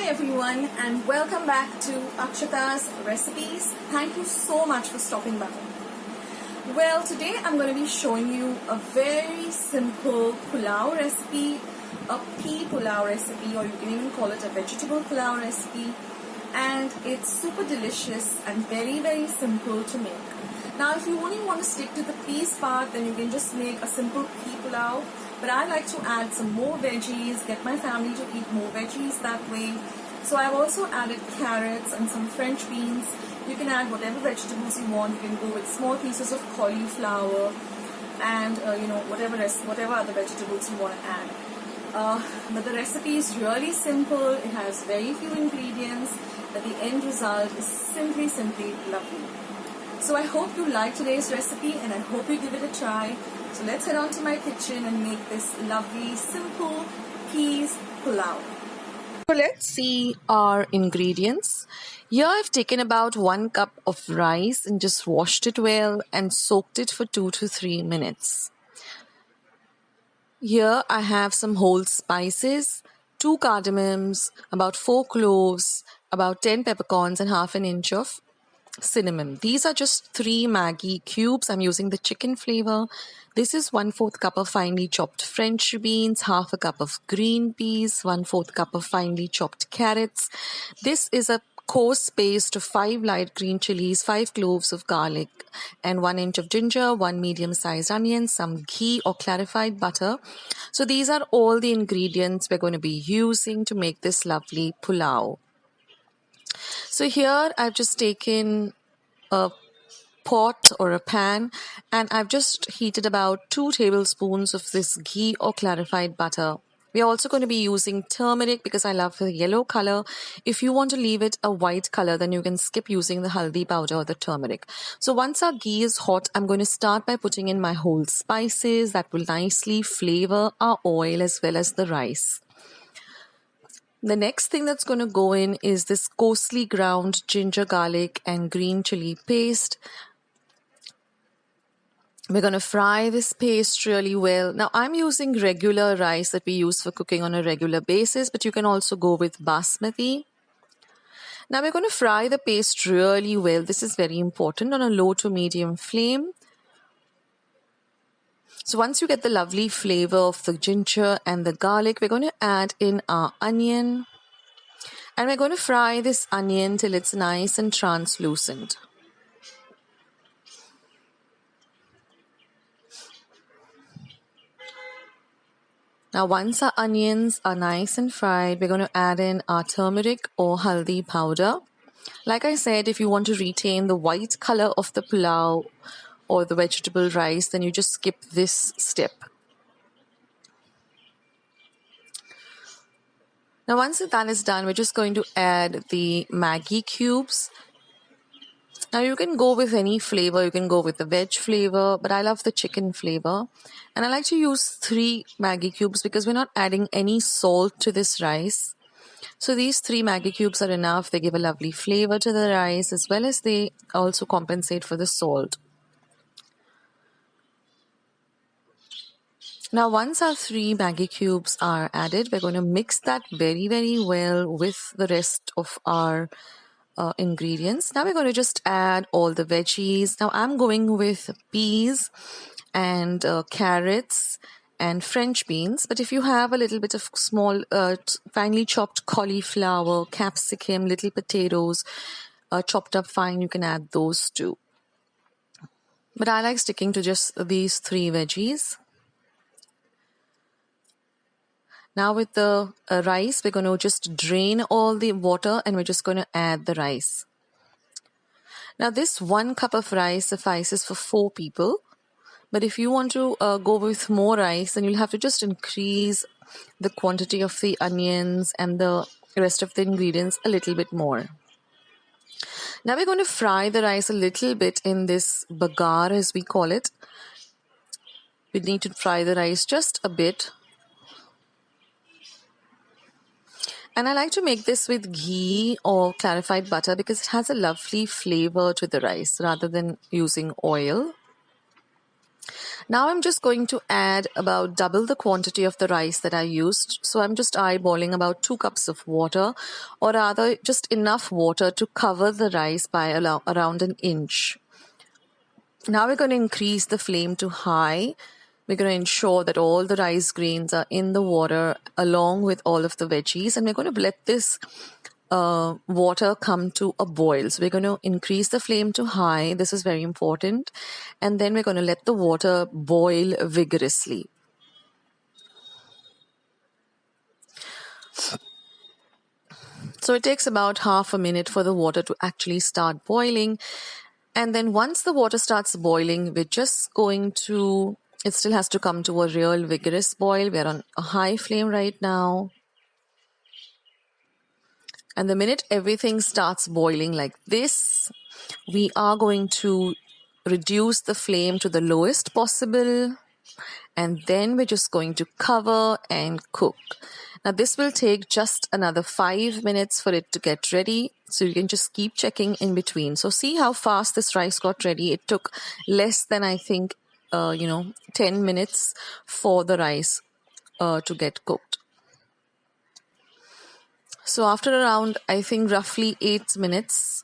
everyone, and welcome back to Akshata's Recipes. Thank you so much for stopping by. Well, today I'm going to be showing you a very simple pulao recipe, a pea pulao recipe, or you can even call it a vegetable pulao recipe, and it's super delicious and very simple to make. Now if you only want to stick to the peas part, then you can just make a simple pea pulao. But I like to add some more veggies, get my family to eat more veggies that way. So I've also added carrots and some French beans. You can add whatever vegetables you want. You can go with small pieces of cauliflower and whatever other vegetables you want to add. But the recipe is really simple. It has very few ingredients, but the end result is simply lovely. So I hope you like today's recipe and I hope you give it a try. So let's head on to my kitchen and make this lovely, simple peas pulao. So let's see our ingredients. Here I've taken about 1 cup of rice and just washed it well and soaked it for 2 to 3 minutes. Here I have some whole spices, 2 cardammons, about 4 cloves, about 10 peppercorns and half an inch of cinnamon. These are just 3 maggi cubes. I'm using the chicken flavor. This is 1/4 cup of finely chopped French beans, half a cup of green peas, 1/4 cup of finely chopped carrots. This is a coarse paste of 5 light green chillies, 5 cloves of garlic, and 1 inch of ginger, 1 medium-sized onion, some ghee or clarified butter. So these are all the ingredients we're going to be using to make this lovely pulao. So here I've just taken a pot or a pan and I've just heated about 2 tablespoons of this ghee or clarified butter. We are also going to be using turmeric because I love the yellow color. If you want to leave it a white color, then you can skip using the haldi powder or the turmeric. So once our ghee is hot, I'm going to start by putting in my whole spices that will nicely flavor our oil as well as the rice. The next thing that's going to go in is this coarsely ground ginger, garlic and green chili paste. We're going to fry this paste really well. Now I'm using regular rice that we use for cooking on a regular basis, but you can also go with basmati. Now we're going to fry the paste really well. This is very important, on a low to medium flame. So once you get the lovely flavor of the ginger and the garlic, we're going to add in our onion. And we're going to fry this onion till it's nice and translucent. Now once our onions are nice and fried, we're going to add in our turmeric or haldi powder. Like I said, if you want to retain the white color of the pulao or the vegetable rice, then you just skip this step. Now once that is done, we're just going to add the maggi cubes. Now you can go with any flavor, you can go with the veg flavor, but I love the chicken flavor. And I like to use 3 maggi cubes because we're not adding any salt to this rice. So these 3 maggi cubes are enough. They give a lovely flavor to the rice as well as they also compensate for the salt. Now once our 3 maggi cubes are added, we're going to mix that very well with the rest of our ingredients. Now we're going to just add all the veggies. Now I'm going with peas and carrots and French beans, but if you have a little bit of small finely chopped cauliflower, capsicum, little potatoes chopped up fine, you can add those too. But I like sticking to just these 3 veggies. Now with the rice, we're going to just drain all the water and we're just going to add the rice. Now this 1 cup of rice suffices for 4 people. But if you want to go with more rice, then you'll have to just increase the quantity of the onions and the rest of the ingredients a little bit more. Now we're going to fry the rice a little bit in this bagar, as we call it. We need to fry the rice just a bit. And I like to make this with ghee or clarified butter because it has a lovely flavor to the rice rather than using oil. Now I'm just going to add about double the quantity of the rice that I used. So I'm just eyeballing about 2 cups of water, or rather just enough water to cover the rice by around an inch. Now we're going to increase the flame to high. We're going to ensure that all the rice grains are in the water along with all of the veggies, and we're going to let this water come to a boil. So we're going to increase the flame to high. This is very important. And then we're going to let the water boil vigorously. So it takes about half a minute for the water to actually start boiling. And then once the water starts boiling, we're just going to, it still has to come to a real vigorous boil. We're on a high flame right now. And the minute everything starts boiling like this, we are going to reduce the flame to the lowest possible. And then we're just going to cover and cook. Now this will take just another 5 minutes for it to get ready. So you can just keep checking in between. So see how fast this rice got ready. It took less than, I think, 10 minutes for the rice to get cooked. So after around, I think, roughly 8 minutes,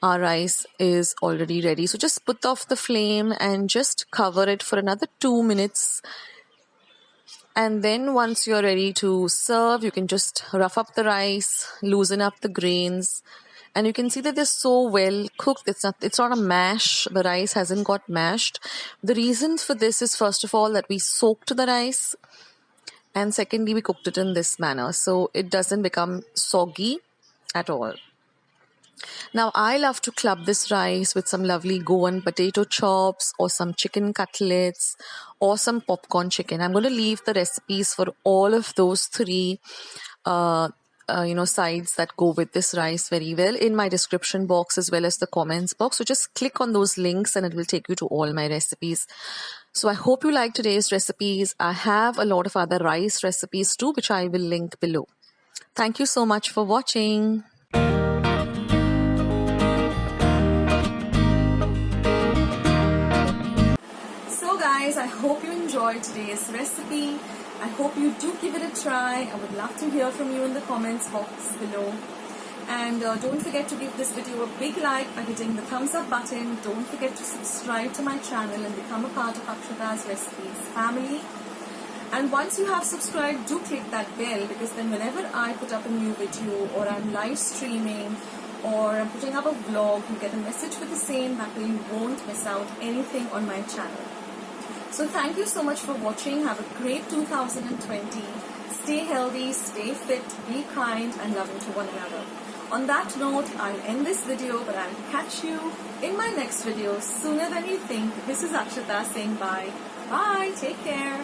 our rice is already ready. So just put off the flame and just cover it for another 2 minutes. And then once you're ready to serve, you can just rough up the rice, loosen up the grains. And you can see that they're so well cooked. It's not a mash. The rice hasn't got mashed. The reason for this is, first of all, that we soaked the rice. And secondly, we cooked it in this manner, so it doesn't become soggy at all. Now, I love to club this rice with some lovely Goan potato chops or some chicken cutlets or some popcorn chicken. I'm going to leave the recipes for all of those three sides that go with this rice very well in my description box as well as the comments box. So just click on those links and it will take you to all my recipes. So I hope you like today's recipes. I have a lot of other rice recipes too, which I will link below. Thank you so much for watching. So guys, I hope you enjoyed today's recipe. I hope you do give it a try. I would love to hear from you in the comments box below. And don't forget to give this video a big like by hitting the thumbs up button. Don't forget to subscribe to my channel and become a part of Akshata's Recipes family. And once you have subscribed, do click that bell, because then whenever I put up a new video or I'm live streaming or I'm putting up a vlog, you get a message for the same. That way you won't miss out anything on my channel. So thank you so much for watching. Have a great 2020. Stay healthy, stay fit, be kind and loving to one another. On that note, I'll end this video, but I'll catch you in my next video sooner than you think. This is Akshata saying bye. Bye, take care.